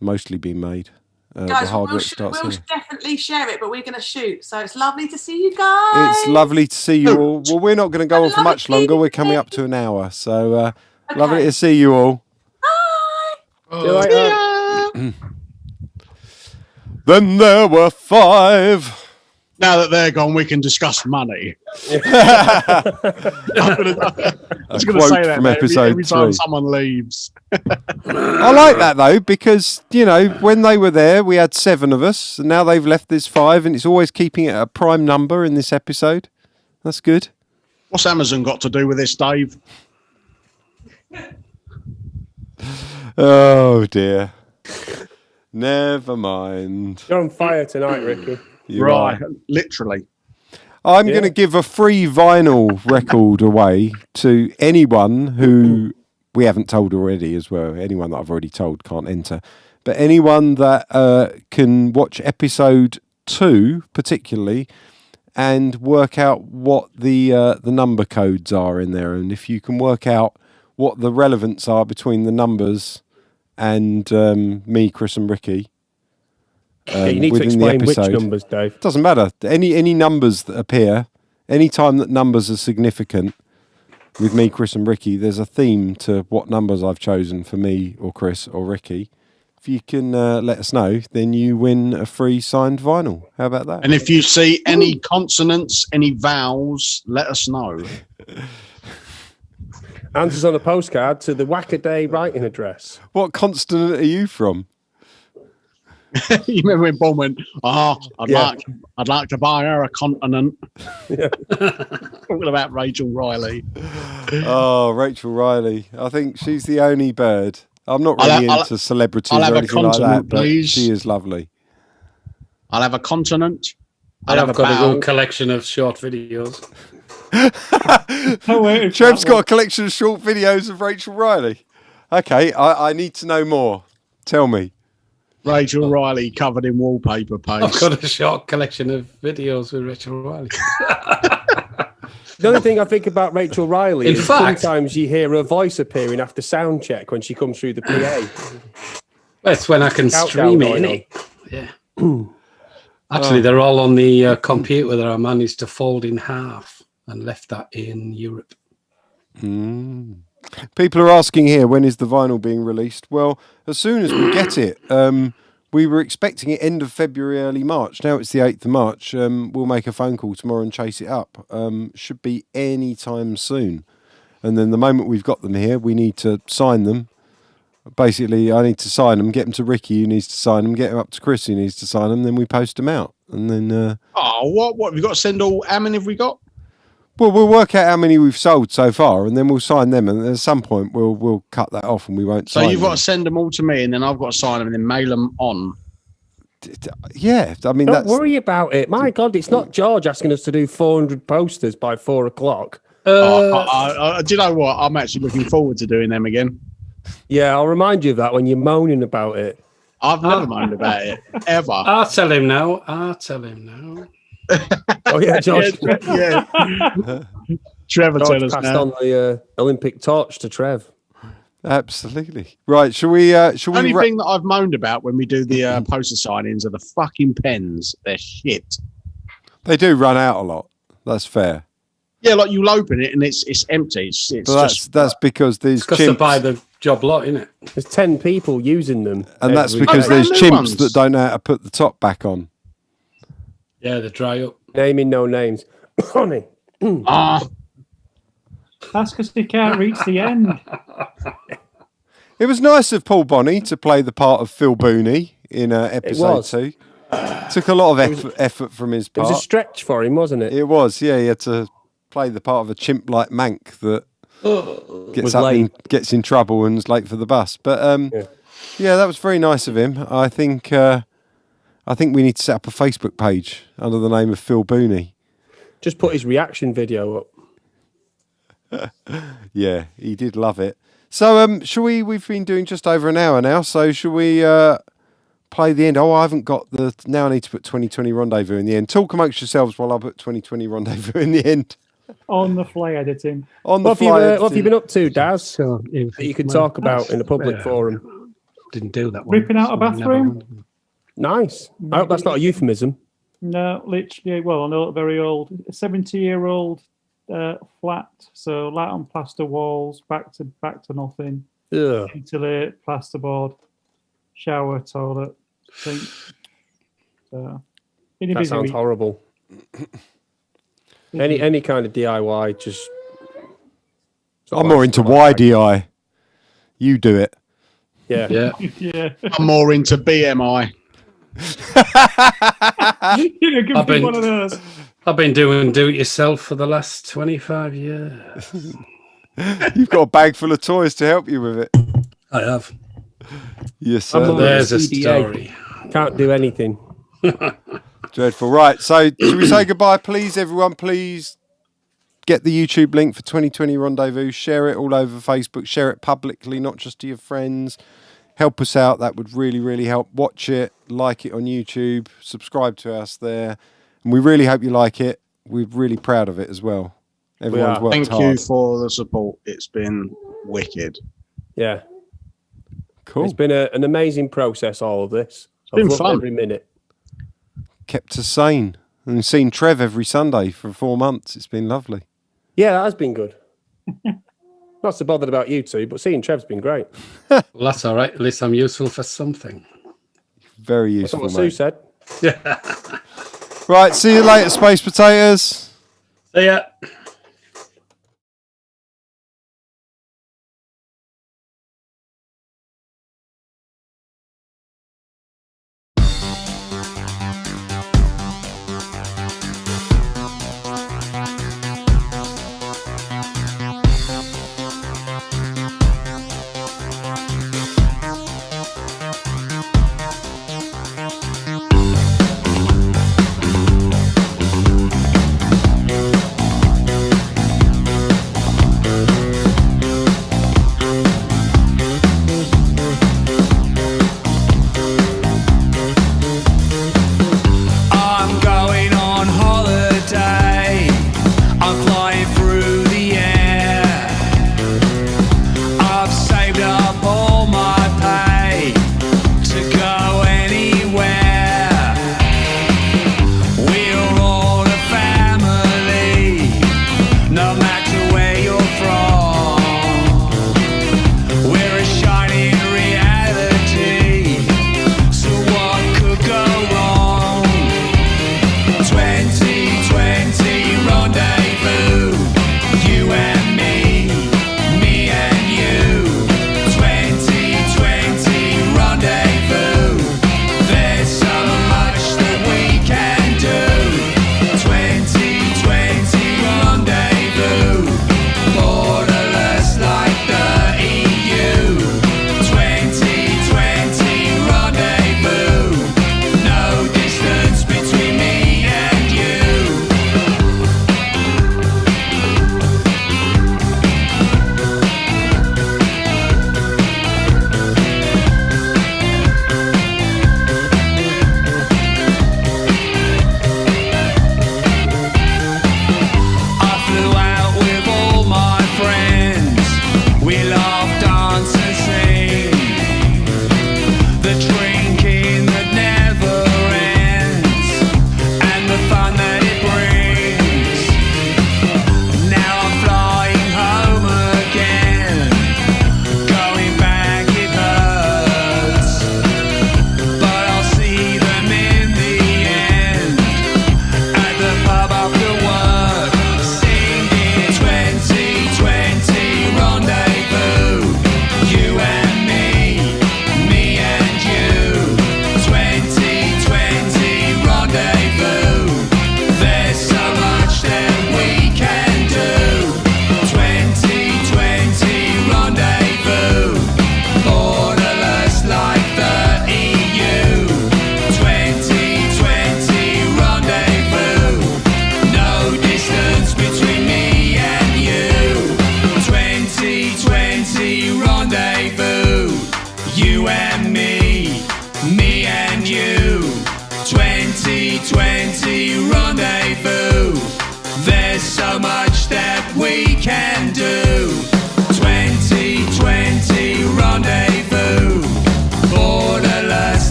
mostly being made. Guys, the hard we'll work starts here. definitely share it, but we're going to shoot. So it's lovely to see you guys. It's lovely to see you all. Well, we're not going to go on for much longer. We're coming up to an hour. So lovely to see you all. Bye. See you later. Then there were 5. Now that they're gone, we can discuss money. I was going to say that from episode every time 3. someone leaves. I like that though, because when they were there, we had 7 of us, and now they've left. There's 5, and it's always keeping it at a prime number in this episode. That's good. What's Amazon got to do with this, Dave? Oh dear. Never mind. You're on fire tonight, Ricky. Right, literally. I'm going to give a free vinyl record away to anyone who we haven't told already as well. Anyone that I've already told can't enter. But anyone that can watch episode 2 particularly and work out what the number codes are in there. And if you can work out what the relevance are between the numbers and me, Chris and Ricky, you need to within the explain which episode. numbers, Dave. Doesn't matter. Any numbers that appear, any time that numbers are significant, with me, Chris, and Ricky, there's a theme to what numbers I've chosen for me or Chris or Ricky. If you can let us know, then you win a free signed vinyl. How about that? And if you see any consonants, any vowels, let us know. Answers on a postcard to the Wackaday writing address. What consonant are you from? You remember when Bon went, I'd like to buy her a continent. Talking about Rachel Riley. Oh, Rachel Riley. I think she's the only bird. I'm not really into celebrities or anything like that, but she is lovely. I'll have a continent. I've got a good collection of short videos. Trev's got a collection of short videos of Rachel Riley. Okay, I need to know more. Tell me. Rachel Riley covered in wallpaper paste. I've got a short collection of videos with Rachel Riley. The only thing I think about Rachel Riley In is fact- sometimes you hear her voice appearing after sound check when she comes through the PA. That's when I can Countdown stream it, going innit? Yeah. Actually, they're all on the computer that I managed to fold in half and left that in Europe. People are asking here, when is the vinyl being released? Well, as soon as we get it. We were expecting it end of February, early March. Now it's the 8th of March. We'll make a phone call tomorrow and chase it up. Should be any time soon. And then the moment we've got them here, we need to sign them. Basically, I need to sign them, get them to Ricky, who needs to sign them, get them up to Chris, who needs to sign them, then we post them out. And then... what have we got to send all... How many have we got? Well, we'll work out how many we've sold so far, and then we'll sign them. And at some point, we'll cut that off, and we won't. So sign you've them. got to send them all to me, and then I've got to sign them, and then mail them on. Yeah, I mean, Don't worry about it. My God, it's not George asking us to do 400 posters by 4 o'clock. Do you know what? I'm actually looking forward to doing them again. Yeah, I'll remind you of that when you're moaning about it. I've never moaned about it, ever. I'll tell him now. Oh, yeah, George. Yeah. Trevor, George tell us passed now. on the Olympic torch to Trev. Absolutely. Right, shall we... Only thing that I've moaned about when we do the poster signings are the fucking pens. They're shit. They do run out a lot. That's fair. Yeah, like you'll open it and it's empty. It's But just... that's because there's Because they chimps... buy the job lot, innit? There's 10 people using them. And that's every because day. there's new chimps ones. that don't know how to put the top back on. Yeah, they dry up. Naming no names. Honey. That's because they can't reach the end. It was nice of Paul Bonney to play the part of Phil Booney in episode was. 2. Took a lot of effort from his It part. was a stretch for him, wasn't it? It was, yeah. He had to play the part of a chimp like Mank that gets Was up late. and gets in trouble and is late for the bus. But yeah, that was very nice of him. I think we need to set up a Facebook page under the name of Phil Booney. Just put his reaction video up. Yeah, he did love it. So, shall we? We've been doing just over an hour now. So, shall we play the end? Oh, I haven't got the. Now I need to put 2020 Rendezvous in the end. Talk amongst yourselves while I put 2020 Rendezvous in the end. On the fly editing. On the What fly. have you been up to, Daz? So, That you can talk about in a public forum. Didn't do that one. Ripping out a bathroom? Nice. I hope that's not a euphemism. No, literally. Well, I know very old. A 70-year-old flat. So light on plaster walls, back to nothing. Ugh. Insulate, plasterboard, shower, toilet, sink. So, in a That busy sounds week. horrible. Any kind of DIY, just. I'm more into YDI. You do it. Yeah. Yeah. Yeah. I'm more into BMI. You know, give me one of those. I've been doing do-it-yourself for the last 25 years. You've got a bag full of toys to help you with it. I have. Yes, sir. There's a CDA. story. Can't do anything. Dreadful. Right, so should we say goodbye, please, everyone? Please get the YouTube link for 2020 Rendezvous. Share it all over Facebook. Share it publicly, not just to your friends. Help us out. That would really, really help. Watch it. Like it on YouTube. Subscribe to us there. And we really hope you like it. We're really proud of it as well. Everyone's worked Thank hard. you for the support. It's been wicked. Yeah. Cool. It's been an amazing process, all of this. been I've loved fun. every minute. kept us sane. And seen Trev every Sunday for 4 months. It's been lovely. Yeah, that has been good. Not so bothered about you two, but seeing Trev's been great. Well, that's all right. At least I'm useful for something. Very useful, That's what mate. Sue said. Yeah. Right, see you later, Space Potatoes. See ya.